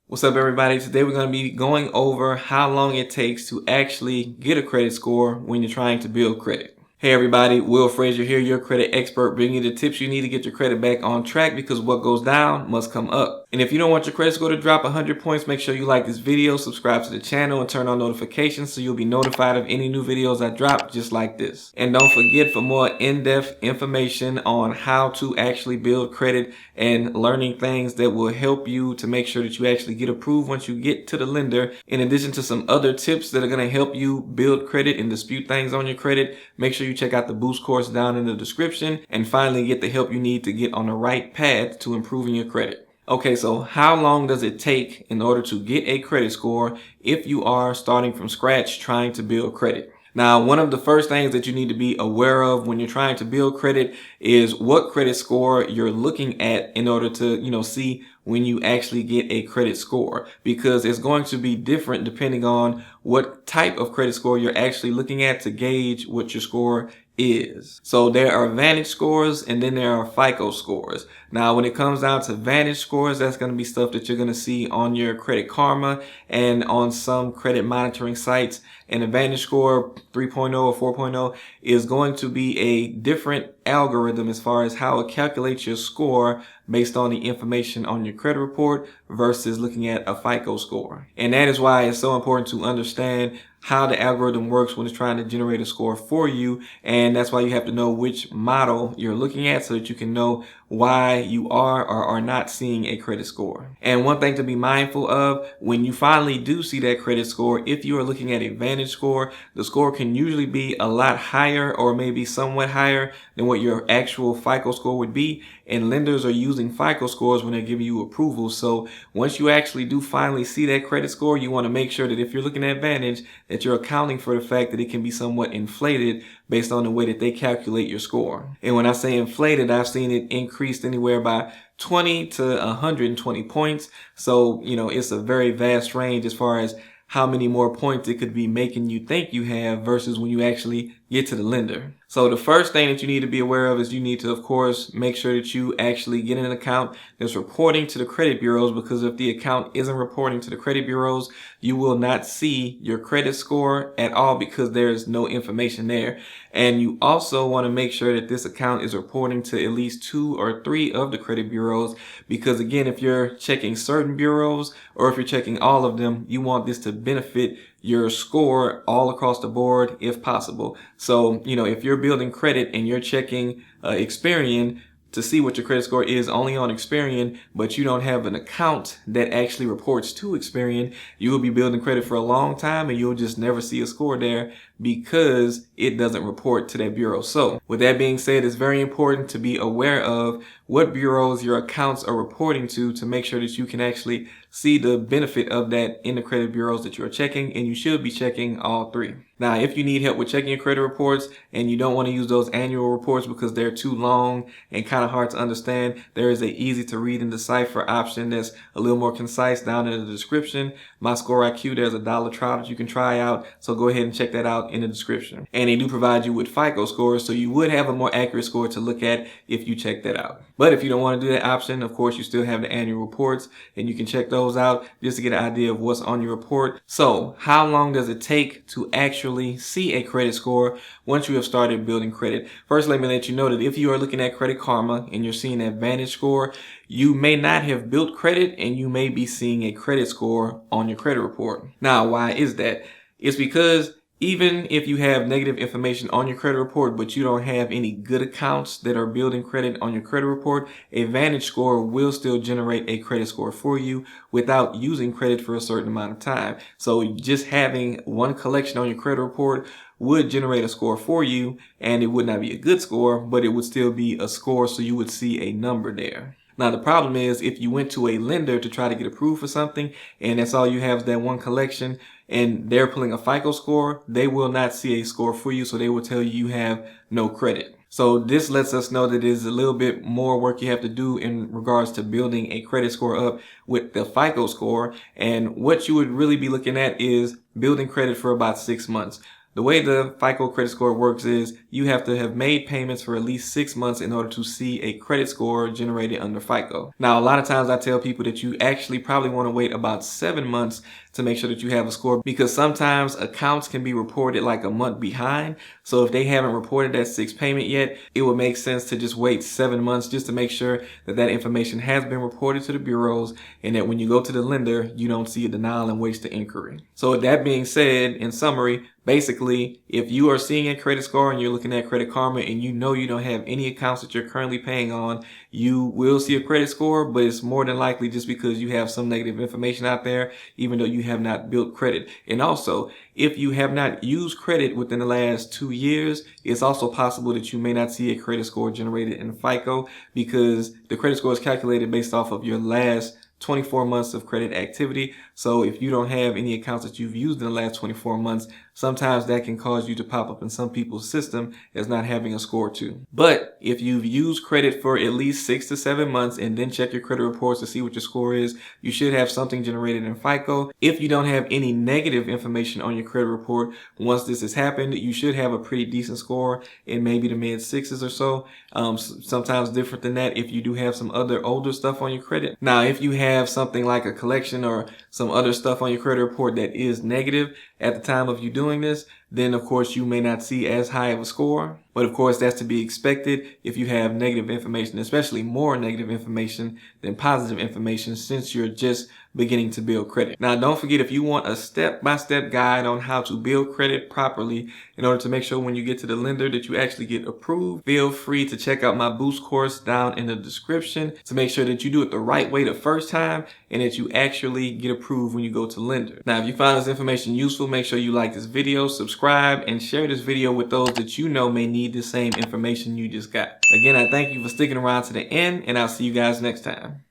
What's up, everybody? Today we're going to be going over how long it takes to actually get a credit score when you're trying to build credit. Hey everybody, Will Frazier here, your credit expert, bringing you the tips you need to get your credit back on track, because what goes down must come up. And if you don't want your credit score to drop 100 points, make sure you like this video, subscribe to the channel, and turn on notifications so you'll be notified of any new videos I drop just like this. And don't forget, for more in-depth information on how to actually build credit and learning things that will help you to make sure that you actually get approved once you get to the lender, in addition to some other tips that are going to help you build credit and dispute things on your credit, make sure you check out the Boost course down in the description and finally get the help you need to get on the right path to improving your credit. Okay, so how long does it take in order to get a credit score if you are starting from scratch trying to build credit? Now, one of the first things that you need to be aware of when you're trying to build credit is what credit score you're looking at in order to, see when you actually get a credit score, because it's going to be different depending on what type of credit score you're actually looking at to gauge what your score is. So there are Vantage scores and then there are FICO scores. Now, when it comes down to Vantage scores, that's going to be stuff that you're going to see on your Credit Karma and on some credit monitoring sites. And a Vantage score 3.0 or 4.0 is going to be a different algorithm as far as how it calculates your score based on the information on your credit report versus looking at a FICO score. And that is why it's so important to understand how the algorithm works when it's trying to generate a score for you. And that's why you have to know which model you're looking at so that you can know why you are or are not seeing a credit score. And one thing to be mindful of, when you finally do see that credit score, if you are looking at a Vantage score, the score can usually be a lot higher or maybe somewhat higher than what your actual FICO score would be. And lenders are using FICO scores when they're giving you approval. So once you actually do finally see that credit score, you want to make sure that if you're looking at Vantage, that you're accounting for the fact that it can be somewhat inflated based on the way that they calculate your score. And when I say inflated, I've seen it increased anywhere by 20 to 120 points. So, it's a very vast range as far as how many more points it could be making you think you have versus when you actually get to the lender. So the first thing that you need to be aware of is you need to, of course, make sure that you actually get an account that's reporting to the credit bureaus, because if the account isn't reporting to the credit bureaus, you will not see your credit score at all because there's no information there. And you also want to make sure that this account is reporting to at least 2 or 3 of the credit bureaus, because again, if you're checking certain bureaus or if you're checking all of them, you want this to benefit your score all across the board if possible. So, if you're building credit and you're checking Experian to see what your credit score is only on Experian, but you don't have an account that actually reports to Experian, you will be building credit for a long time and you'll just never see a score there because it doesn't report to that bureau. So with that being said, it's very important to be aware of what bureaus your accounts are reporting to make sure that you can actually see the benefit of that in the credit bureaus that you're checking, and you should be checking all 3. Now, if you need help with checking your credit reports and you don't want to use those annual reports because they're too long and kind of hard to understand, there is a easy to read and decipher option that's a little more concise down in the description. My Score IQ, there's a $1 trial that you can try out, so go ahead and check that out in the description. And they do provide you with FICO scores, so you would have a more accurate score to look at if you check that out. But if you don't want to do that option, of course, you still have the annual reports and you can check those out just to get an idea of what's on your report. So how long does it take to actually see a credit score once you have started building credit? First, let me let you know that if you are looking at Credit Karma and you're seeing that Vantage score, you may not have built credit and you may be seeing a credit score on your credit report. Now, why is that? It's because even if you have negative information on your credit report, but you don't have any good accounts that are building credit on your credit report, a Vantage score will still generate a credit score for you without using credit for a certain amount of time. So just having one collection on your credit report would generate a score for you, and it would not be a good score, but it would still be a score, so you would see a number there. Now, the problem is if you went to a lender to try to get approved for something and that's all you have is that one collection and they're pulling a FICO score, they will not see a score for you, so they will tell you you have no credit. So this lets us know that there's a little bit more work you have to do in regards to building a credit score up with the FICO score. And what you would really be looking at is building credit for about 6 months. The way the FICO credit score works is you have to have made payments for at least 6 months in order to see a credit score generated under FICO. Now, a lot of times I tell people that you actually probably want to wait about 7 months to make sure that you have a score, because sometimes accounts can be reported like a month behind. So if they haven't reported that 6th payment yet, it would make sense to just wait 7 months just to make sure that that information has been reported to the bureaus, and that when you go to the lender, you don't see a denial and wasted inquiry. So with that being said, in summary, basically, if you are seeing a credit score and you're looking at Credit Karma and you know you don't have any accounts that you're currently paying on, you will see a credit score, but it's more than likely just because you have some negative information out there, even though you have not built credit. And also, if you have not used credit within the last 2 years, it's also possible that you may not see a credit score generated in FICO, because the credit score is calculated based off of your last 24 months of credit activity. So if you don't have any accounts that you've used in the last 24 months, sometimes that can cause you to pop up in some people's system as not having a score too. But if you've used credit for at least 6 to 7 months and then check your credit reports to see what your score is, you should have something generated in FICO. If you don't have any negative information on your credit report, once this has happened, you should have a pretty decent score in maybe the mid 6s or so. Sometimes different than that if you do have some other older stuff on your credit. Now, if you have something like a collection or some other stuff on your credit report that is negative at the time of you doing this, then of course you may not see as high of a score. But of course that's to be expected if you have negative information, especially more negative information than positive information, since you're just beginning to build credit. Now, don't forget, if you want a step-by-step guide on how to build credit properly in order to make sure when you get to the lender that you actually get approved, feel free to check out my Boost course down in the description to make sure that you do it the right way the first time and that you actually get approved when you go to lender. Now, if you found this information useful, make sure you like this video, subscribe, and share this video with those that you know may need the same information you just got. Again, I thank you for sticking around to the end, and I'll see you guys next time.